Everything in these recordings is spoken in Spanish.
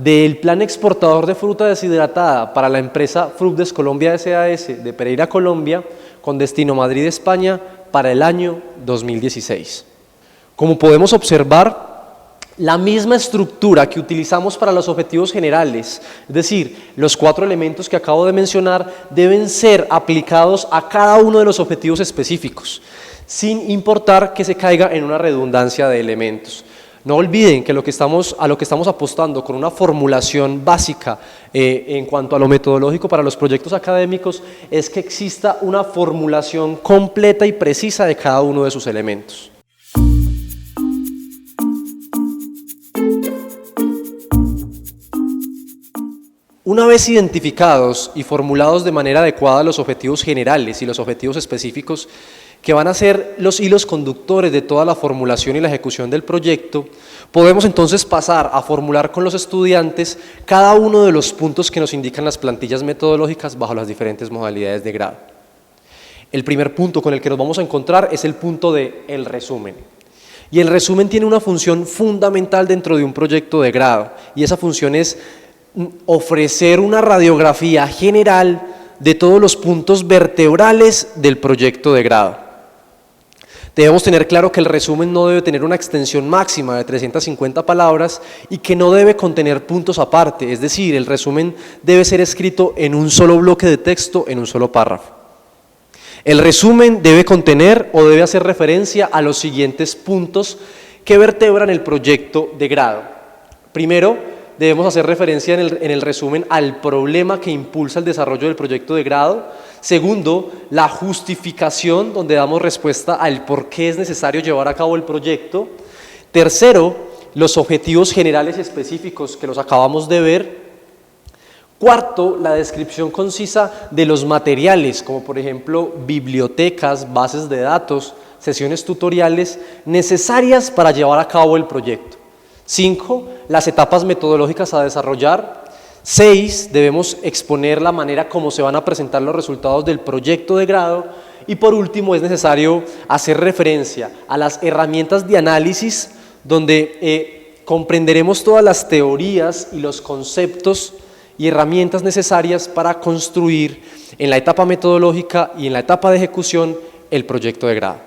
del plan exportador de fruta deshidratada para la empresa Frucdes Colombia S.A.S. de Pereira, Colombia, con destino Madrid, España, para el año 2016. Como podemos observar, la misma estructura que utilizamos para los objetivos generales, es decir, los 4 elementos que acabo de mencionar, deben ser aplicados a cada uno de los objetivos específicos, sin importar que se caiga en una redundancia de elementos. No olviden que a lo que estamos apostando con una formulación básica en cuanto a lo metodológico para los proyectos académicos es que exista una formulación completa y precisa de cada uno de sus elementos. Una vez identificados y formulados de manera adecuada los objetivos generales y los objetivos específicos, que van a ser los hilos conductores de toda la formulación y la ejecución del proyecto, podemos entonces pasar a formular con los estudiantes cada uno de los puntos que nos indican las plantillas metodológicas bajo las diferentes modalidades de grado. El primer punto con el que nos vamos a encontrar es el punto del resumen. Y el resumen tiene una función fundamental dentro de un proyecto de grado, y esa función es ofrecer una radiografía general de todos los puntos vertebrales del proyecto de grado. Debemos tener claro que el resumen no debe tener una extensión máxima de 350 palabras y que no debe contener puntos aparte, es decir, el resumen debe ser escrito en un solo bloque de texto, en un solo párrafo. El resumen debe contener o debe hacer referencia a los siguientes puntos que vertebran el proyecto de grado. Primero, debemos hacer referencia en el resumen al problema que impulsa el desarrollo del proyecto de grado. Segundo, la justificación, donde damos respuesta al por qué es necesario llevar a cabo el proyecto. Tercero, los objetivos generales y específicos que los acabamos de ver. Cuarto, la descripción concisa de los materiales, como por ejemplo bibliotecas, bases de datos, sesiones tutoriales necesarias para llevar a cabo el proyecto. 5. Las etapas metodológicas a desarrollar. 6. Debemos exponer la manera como se van a presentar los resultados del proyecto de grado. Y por último, es necesario hacer referencia a las herramientas de análisis donde comprenderemos todas las teorías y los conceptos y herramientas necesarias para construir en la etapa metodológica y en la etapa de ejecución el proyecto de grado.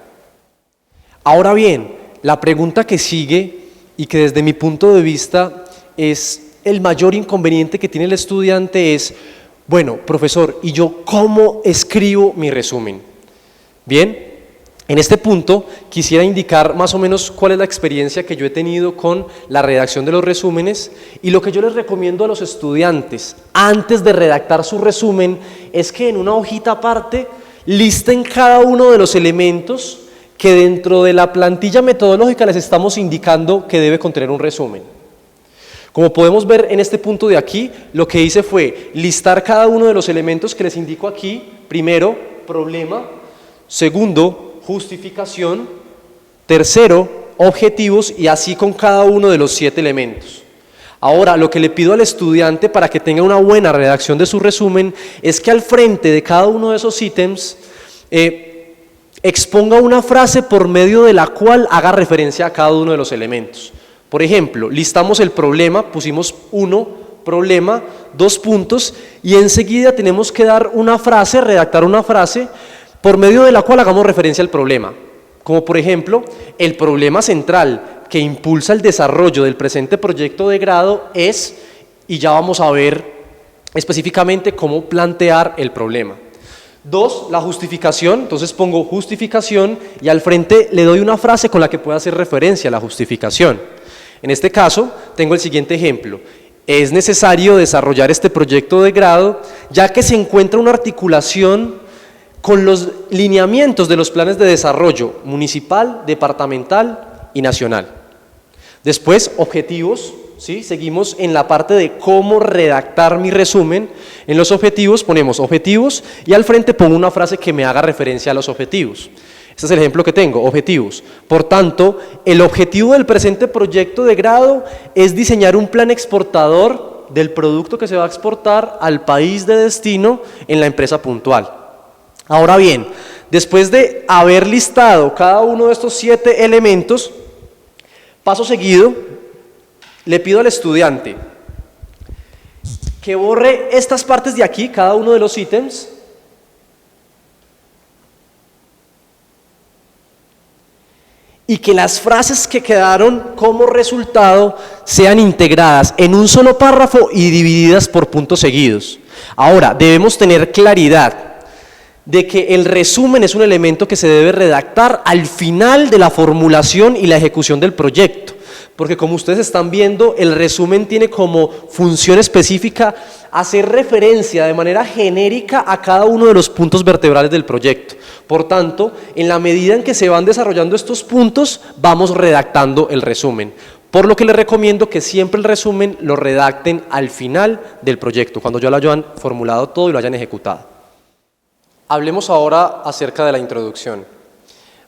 Ahora bien, la pregunta que sigue y que desde mi punto de vista es el mayor inconveniente que tiene el estudiante es, bueno, profesor, ¿y yo cómo escribo mi resumen? Bien, en este punto quisiera indicar más o menos cuál es la experiencia que yo he tenido con la redacción de los resúmenes, y lo que yo les recomiendo a los estudiantes antes de redactar su resumen es que en una hojita aparte listen cada uno de los elementos que dentro de la plantilla metodológica les estamos indicando que debe contener un resumen. Como podemos ver en este punto de aquí, lo que hice fue listar cada uno de los elementos que les indico aquí. Primero, problema. Segundo, justificación. Tercero, objetivos, y así con cada uno de los 7 elementos. Ahora, lo que le pido al estudiante para que tenga una buena redacción de su resumen es que al frente de cada uno de esos ítems exponga una frase por medio de la cual haga referencia a cada uno de los elementos. Por ejemplo, listamos el problema, pusimos 1, problema, 2 puntos, y enseguida tenemos que dar una frase, redactar una frase, por medio de la cual hagamos referencia al problema. Como por ejemplo, el problema central que impulsa el desarrollo del presente proyecto de grado es, y ya vamos a ver específicamente cómo plantear el problema. 2, la justificación, entonces pongo justificación y al frente le doy una frase con la que pueda hacer referencia a la justificación. En este caso, tengo el siguiente ejemplo. Es necesario desarrollar este proyecto de grado ya que se encuentra una articulación con los lineamientos de los planes de desarrollo municipal, departamental y nacional. Después, objetivos. ¿Sí? Seguimos en la parte de cómo redactar mi resumen. En los objetivos ponemos objetivos y al frente pongo una frase que me haga referencia a los objetivos. Este es el ejemplo que tengo, objetivos. Por tanto, el objetivo del presente proyecto de grado es diseñar un plan exportador del producto que se va a exportar al país de destino en la empresa puntual. Ahora bien, después de haber listado cada uno de estos 7 elementos, paso seguido, le pido al estudiante que borre estas partes de aquí, cada uno de los ítems, y que las frases que quedaron como resultado sean integradas en un solo párrafo y divididas por puntos seguidos. Ahora, debemos tener claridad de que el resumen es un elemento que se debe redactar al final de la formulación y la ejecución del proyecto, porque como ustedes están viendo, el resumen tiene como función específica hacer referencia de manera genérica a cada uno de los puntos vertebrales del proyecto. Por tanto, en la medida en que se van desarrollando estos puntos, vamos redactando el resumen. Por lo que les recomiendo que siempre el resumen lo redacten al final del proyecto, cuando ya lo hayan formulado todo y lo hayan ejecutado. Hablemos ahora acerca de la introducción.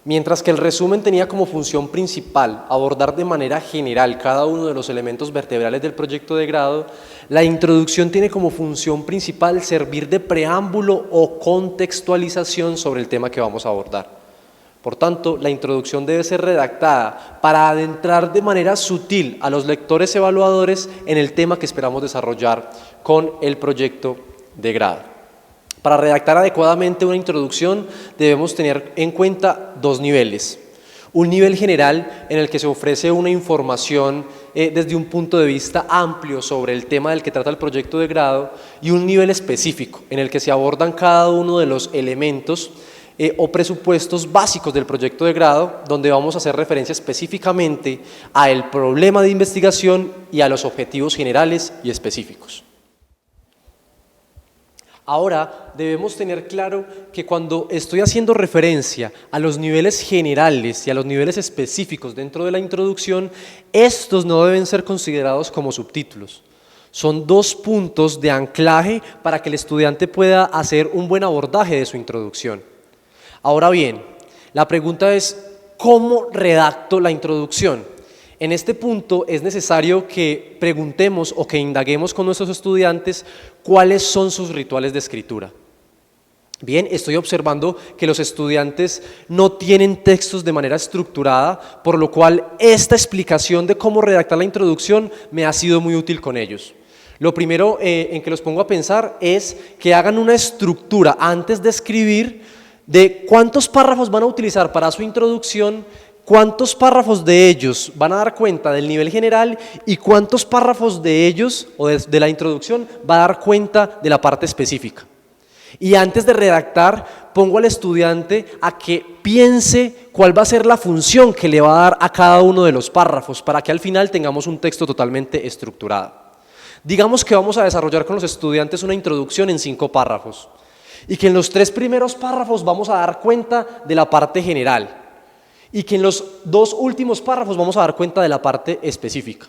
Mientras que el resumen tenía como función principal abordar de manera general cada uno de los elementos vertebrales del proyecto de grado, la introducción tiene como función principal servir de preámbulo o contextualización sobre el tema que vamos a abordar. Por tanto, la introducción debe ser redactada para adentrar de manera sutil a los lectores evaluadores en el tema que esperamos desarrollar con el proyecto de grado. Para redactar adecuadamente una introducción debemos tener en cuenta dos niveles. Un nivel general en el que se ofrece una información desde un punto de vista amplio sobre el tema del que trata el proyecto de grado, y un nivel específico en el que se abordan cada uno de los elementos o presupuestos básicos del proyecto de grado, donde vamos a hacer referencia específicamente al problema de investigación y a los objetivos generales y específicos. Ahora debemos tener claro que cuando estoy haciendo referencia a los niveles generales y a los niveles específicos dentro de la introducción, estos no deben ser considerados como subtítulos. Son dos puntos de anclaje para que el estudiante pueda hacer un buen abordaje de su introducción. Ahora bien, la pregunta es, ¿cómo redacto la introducción? En este punto es necesario que preguntemos o que indaguemos con nuestros estudiantes cuáles son sus rituales de escritura. Bien, estoy observando que los estudiantes no tienen textos de manera estructurada, por lo cual esta explicación de cómo redactar la introducción me ha sido muy útil con ellos. Lo primero en que los pongo a pensar es que hagan una estructura antes de escribir de cuántos párrafos van a utilizar para su introducción, cuántos párrafos de ellos van a dar cuenta del nivel general y cuántos párrafos de ellos o de la introducción va a dar cuenta de la parte específica. Y antes de redactar, pongo al estudiante a que piense cuál va a ser la función que le va a dar a cada uno de los párrafos para que al final tengamos un texto totalmente estructurado. Digamos que vamos a desarrollar con los estudiantes una introducción en 5 párrafos y que en los 3 primeros párrafos vamos a dar cuenta de la parte general, y que en los 2 últimos párrafos vamos a dar cuenta de la parte específica.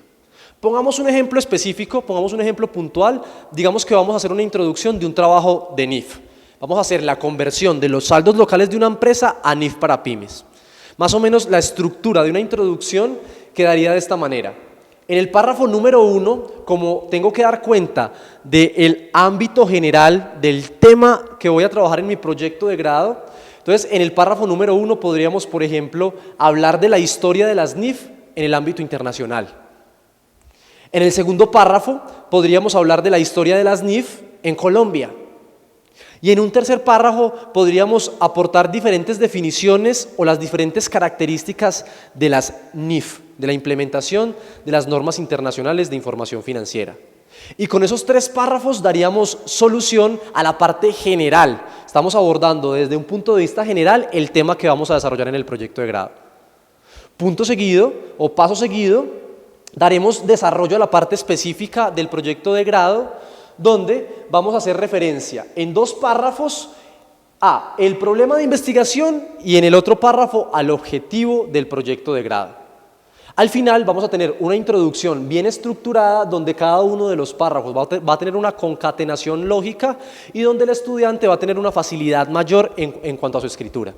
Pongamos un ejemplo específico, pongamos un ejemplo puntual, digamos que vamos a hacer una introducción de un trabajo de NIF. Vamos a hacer la conversión de los saldos locales de una empresa a NIF para pymes. Más o menos la estructura de una introducción quedaría de esta manera. En el párrafo número 1, como tengo que dar cuenta del ámbito general del tema que voy a trabajar en mi proyecto de grado, entonces en el párrafo número 1 podríamos, por ejemplo, hablar de la historia de las NIF en el ámbito internacional. En el segundo párrafo podríamos hablar de la historia de las NIF en Colombia. Y en un tercer párrafo podríamos aportar diferentes definiciones o las diferentes características de las NIF, de la implementación de las normas internacionales de información financiera. Y con esos 3 párrafos daríamos solución a la parte general. Estamos abordando desde un punto de vista general el tema que vamos a desarrollar en el proyecto de grado. Punto seguido o paso seguido, daremos desarrollo a la parte específica del proyecto de grado, donde vamos a hacer referencia en 2 párrafos a el problema de investigación y en el otro párrafo al objetivo del proyecto de grado. Al final vamos a tener una introducción bien estructurada donde cada uno de los párrafos va a tener una concatenación lógica y donde el estudiante va a tener una facilidad mayor en cuanto a su escritura.